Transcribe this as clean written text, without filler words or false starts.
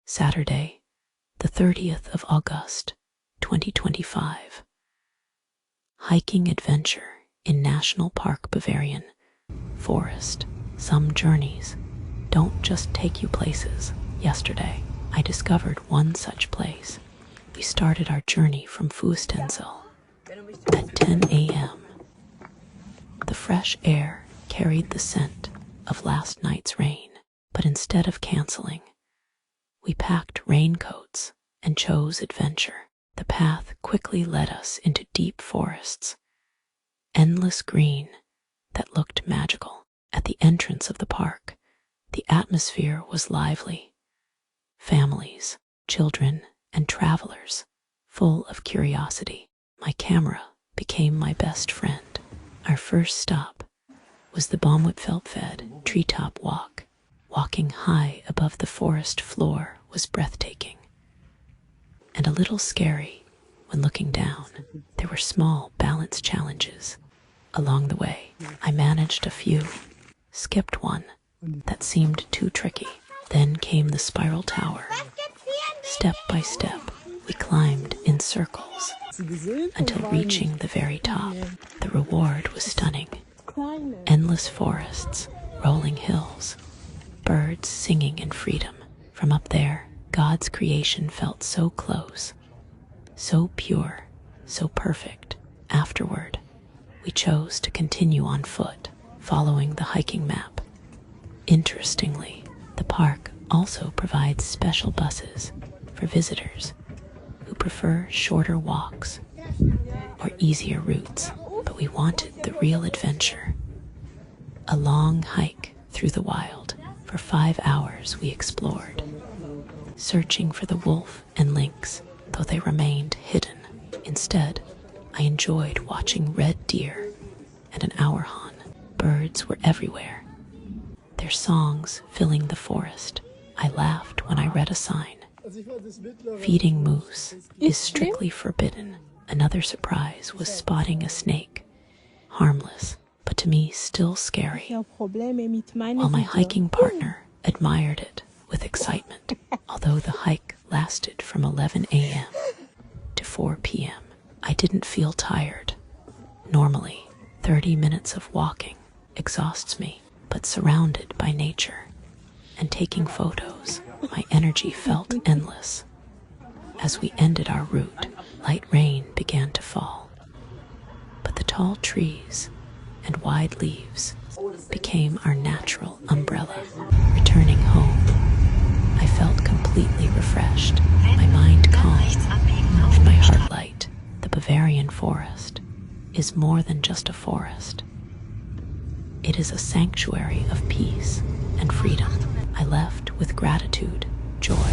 Saturday, the 30th of August, 2025. Hiking adventure in National Park Bavarian Forest. Some journeys don't just take you places. Yesterday, I discovered one such place. We started our journey from Fustenzel at 10 a.m. The fresh air carried the scent of last night's rain, but instead of canceling, we packed raincoats and chose adventure. The path quickly led us into deep forests, endless green that looked magical. At the entrance of the park, the atmosphere was lively. Families, children, and travelers, full of curiosity. My camera became my best friend. Our first stop was the Baumwipfelfeld treetop walk. Walking high above the forest floor was breathtaking and a little scary when looking down. There were small balance challenges along the way. I managed a few, skipped one that seemed too tricky. Then came the spiral tower. Step by step, we climbed in circles until reaching the very top. The reward was stunning. Endless forests, rolling hills, birds singing in freedom. From up there, God's creation felt so close, so pure, so perfect. Afterward, we chose to continue on foot, following the hiking map. Interestingly, the park also provides special buses for visitors who prefer shorter walks or easier routes, but we wanted the real adventure. A long hike through the wild. For 5 hours we explored, searching for the wolf and lynx, though they remained hidden. Instead, I enjoyed watching red deer and an auerhahn. Birds were everywhere, their songs filling the forest. I laughed when I read a sign. Feeding moose is strictly forbidden. Another surprise was spotting a snake. Harmless, but to me still scary, while my hiking partner admired it with excitement. Although the hike lasted from 11 a.m. to 4 p.m., I didn't feel tired. Normally, 30 minutes of walking exhausts me, but surrounded by nature and taking photos, my energy felt endless. As we ended our route, light rain began to fall, but the tall trees and wide leaves became our natural umbrella. Returning home, I felt completely refreshed, my mind calm, and my heart light. The Bavarian Forest is more than just a forest. It is a sanctuary of peace and freedom. I left with gratitude, joy,